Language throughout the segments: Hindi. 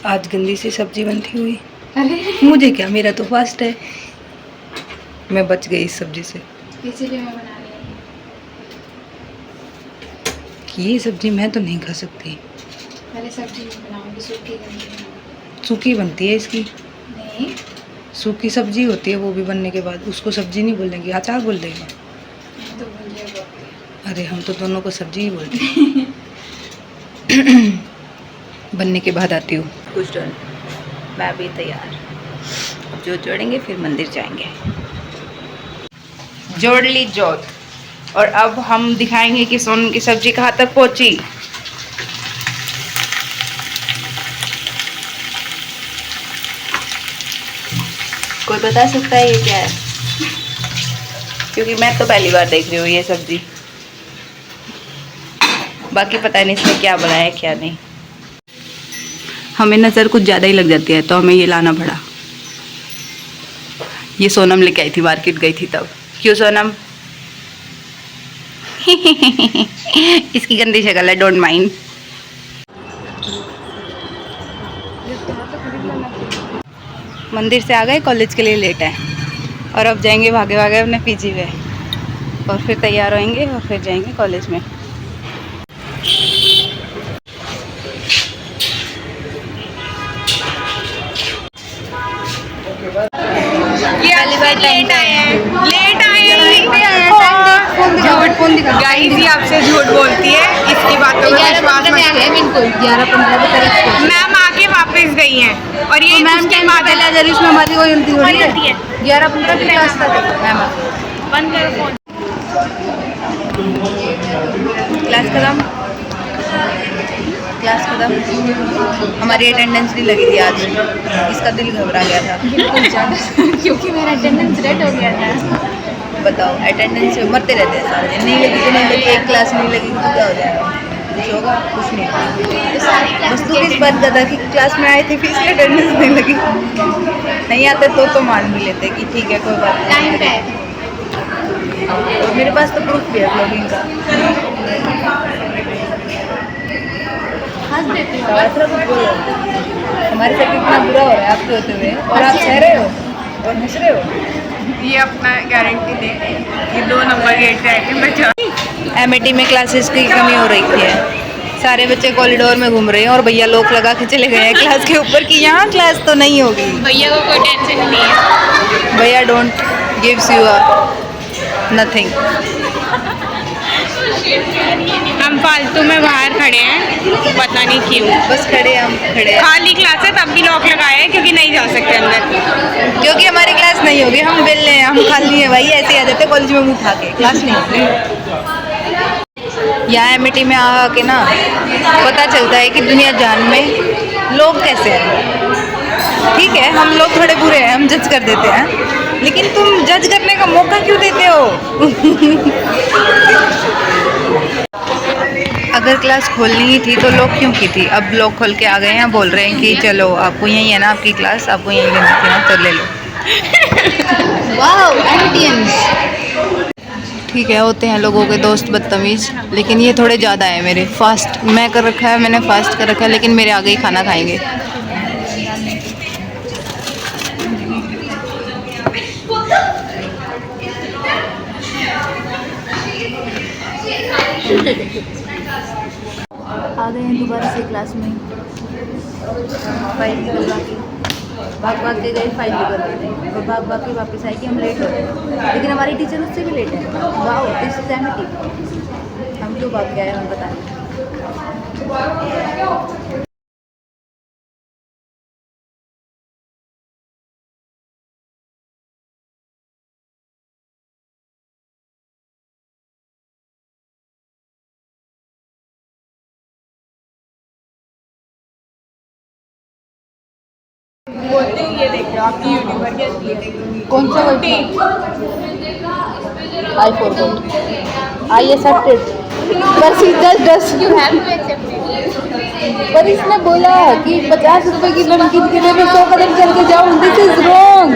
आज गंदी सी सब्जी बनती हुई। अरे मुझे क्या, मेरा तो फास्ट है। मैं बच गई इस सब्जी से। इसीलिए मैं बना रही हूँ। कि ये सब्जी मैं तो नहीं खा सकती। पहले सब्जी नहीं बनाऊंगी, सूखी गंदी बनाऊंगी। सूखी बनती है इसकी। नहीं, सूखी सब्जी होती है, वो भी बनने के बाद उसको सब्जी नहीं बोलेंगे, अचार बोल देंगे। मैं तो भुजिया बोलती हूँ। अरे हम तो दोनों को सब्जी ही बोलते हैं। बनने के बाद आती हूँ। कुछ डन, मैं भी तैयार। अब जोत जोड़ेंगे, फिर मंदिर जाएंगे। जोड़ ली जोत। और अब हम दिखाएंगे कि सोनम की सब्जी कहाँ तक पहुंची। कोई बता सकता है ये क्या है? क्योंकि मैं तो पहली बार देख रही हूँ ये सब्जी। बाकी पता नहीं इसमें क्या बनाया है क्या नहीं। हमें नज़र कुछ ज़्यादा ही लग जाती है तो हमें ये लाना पड़ा। ये सोनम लेके आई थी, मार्केट गई थी तब। क्यों सोनम? इसकी गंदी शक्ल है, डोंट माइंड। मंदिर से आ गए, कॉलेज के लिए लेट है और अब जाएंगे भागे भागे अपने पीजी में और फिर तैयार होएंगे और फिर जाएंगे कॉलेज में। लेट आए हैं गाइस, ये आपसे झूठ बोलती है, इसकी बातों में विश्वास मत करो। मैम आके वापस गई हैं और ये उसके बाद हमारी कोई गलती हमारी गलती है। 11:15 की क्लास तक मैम बंद करो फोन। क्लास खत्म। हमारी अटेंडेंस नहीं लगी थी आज, इसका दिल घबरा गया था। क्योंकि मेरा अटेंडेंस रेड हो गया था। बताओ, अटेंडेंस से मरते रहते हैं सारे दिन। नहीं लगी तो नहीं लगी, एक क्लास नहीं लगी तो क्या हो जाएगा? कुछ होगा? कुछ नहीं। बस दुख इस बात का था कि क्लास में आए थे फिर इसलिए अटेंडेंस नहीं लगी। नहीं आते तो मान भी लेते कि ठीक है कोई बात नहीं। टाइम पे है। और मेरे पास तो प्रूफ भी है ब्लॉगिंग का। हंस देती हूँ। ऐसा कुछ बोलो, हमारे साथ कितना बुरा हो रहा है आपके होते हुए और आप सह रहे हो और हंस रहे हो। ये अपना गारंटी दे, ये 2 नंबर गेट से आके बचा। एमएटी में क्लासेस की कमी हो रही थी। सारे बच्चे कॉरिडोर में घूम रहे हैं और भैया लोग लगा के चले गए हैं क्लास के ऊपर कि यहाँ क्लास तो नहीं होगी। भैया को कोई टेंशन नहीं है। भैया डोंट गिव्स यू नथिंग। हम फालतू में बाहर खड़े हैं, पता नहीं क्यों। बस खड़े हम खड़े हैं। खाली क्लास है तब भी लॉक लगाया है क्योंकि नहीं जा सकते अंदर। क्योंकि हमारी क्लास नहीं होगी, हम बेले हैं, हम खाली हैं भाई। ऐसे आ जाते कॉलेज में मुँह उठा के, क्लास नहीं होगी। यहाँ एमएटी में आके ना पता चलता है कि दुनिया जान में लोग कैसे हैं। ठीक है, हम लोग थोड़े बुरे हैं, हम जज कर देते हैं, लेकिन तुम जज करने का मौका क्यों देते हो? अगर क्लास खोलनी ही थी तो लोग क्यों की थी? अब लोग खोल के आ गए हैं, बोल रहे हैं कि चलो आपको यही है ना आपकी क्लास, आपको यही लेनी थी ना तो ले लो। वाओ, एमटीएंस। ठीक है, होते हैं लोगों के दोस्त बदतमीज, लेकिन ये थोड़े ज़्यादा है मेरे। फास्ट मैं कर रखा है, मैंने फास्ट कर रखा है, लेकिन मेरे आगे ही खाना खाएंगे। आ गए हैं दोबारा से क्लास में। फाइल निकलवा के भाग भाग के गए, फाइल निकलवाने और भाग भाग के वापस आए कि हम लेट हो गए, लेकिन हमारी टीचर उससे भी लेट है। Wow, this is MAT. हम क्यों भाग के आए हम बता नहीं। बोलते हैं ये देख लो आपकी यूट्यूबर की असली है। कौन सा बोलते आई फॉरगॉट, आई एक्सेप्टेड पर she just you have to accept it. पर इसने बोला कि 50 रुपए की नमकीन के लिए मैं 100 कदम चल के जाऊँ। This is wrong.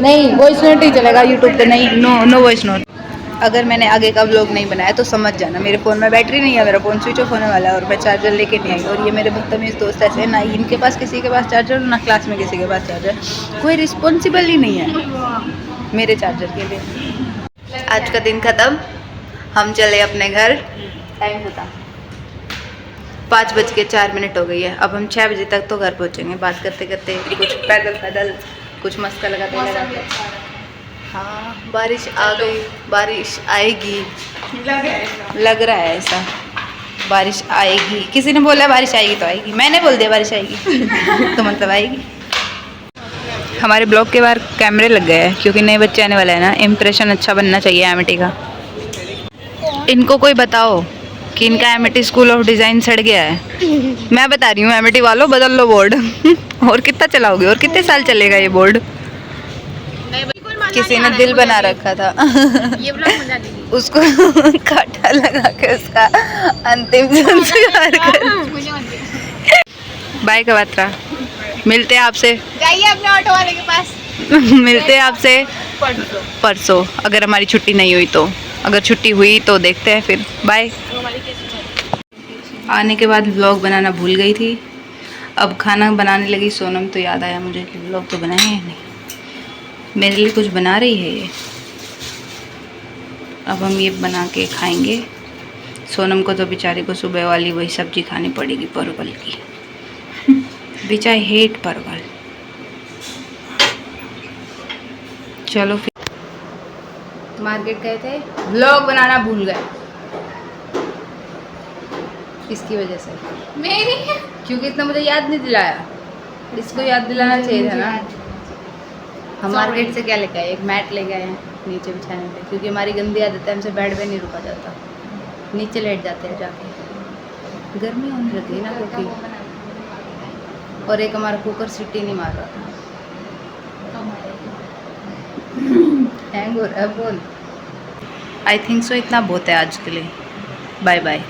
नहीं, वॉइस नोट ही चलेगा यूट्यूब पे। नहीं, नो वॉइस नोट। अगर मैंने आगे का व्लॉग नहीं बनाया तो समझ जाना मेरे फ़ोन में बैटरी नहीं है, मेरा फ़ोन स्विच ऑफ होने वाला है और मैं चार्जर लेके नहीं आई। और ये मेरे बदतमीज़ दोस्त ऐसे हैं, ना इनके पास किसी के पास चार्जर, ना क्लास में किसी के पास चार्जर, कोई रिस्पॉन्सिबल ही नहीं है मेरे चार्जर के लिए। आज का दिन ख़त्म, हम चले अपने घर। टाइम होता 5:04 हो गई है। अब हम 6 बजे तक तो घर पहुँचेंगे, बात करते करते, कुछ पैदल कुछ मस्का लगाते। हाँ बारिश आ गई, बारिश आएगी, लग रहा है ऐसा बारिश आएगी। किसी ने बोला बारिश आएगी तो आएगी, मैंने बोल दिया बारिश आएगी तो मतलब आएगी। हमारे ब्लॉक के बाहर कैमरे लग गए हैं क्योंकि नए बच्चे आने वाले हैं ना, इम्प्रेशन अच्छा बनना चाहिए एमिटी का। इनको कोई बताओ कि इनका एमिटी स्कूल ऑफ डिज़ाइन सड़ गया है। मैं बता रही हूँ एमिटी वालों, बदल लो बोर्ड। और कितना चलाओगे और कितने साल चलेगा ये बोर्ड। किसी ने दिल बना रखा था ये ब्लॉग उसको कांटा लगा के उसका अंतिम संस्कार कर। बाय कवात्रा, मिलते हैं आपसे जाइए अपने ऑटो वाले के पास। मिलते हैं आपसे परसों, अगर हमारी छुट्टी नहीं हुई तो। अगर छुट्टी हुई तो देखते हैं फिर। बाय। आने के बाद व्लॉग बनाना भूल गई थी, अब खाना बनाने लगी सोनम तो याद आया मुझे कि व्लॉग तो बनाए हैं नहीं। मेरे लिए कुछ बना रही है ये, अब हम ये बना के खाएंगे। सोनम को तो बेचारी को सुबह वाली वही सब्जी खानी पड़ेगी परवल की, विच आई हेट परवल। चलो फिर मार्केट गए थे, व्लॉग बनाना भूल गए इसकी वजह से, मेरी क्योंकि इतना मुझे याद नहीं दिलाया। इसको याद दिलाना चाहिए था ना। हम मार्केट से क्या लेके आए, एक मैट ले गए हैं नीचे बिछाने पे, क्योंकि हमारी गंदी आदत है, हमसे बेड पे नहीं रुका जाता, नीचे लेट जाते हैं जाके। गर्मी होने लगी ना क्योंकि, और एक हमारा कुकर सीटी नहीं मार रहा था। हैंग हो रहा है बोल। आई थिंक सो इतना बहुत है आज के लिए। Bye bye.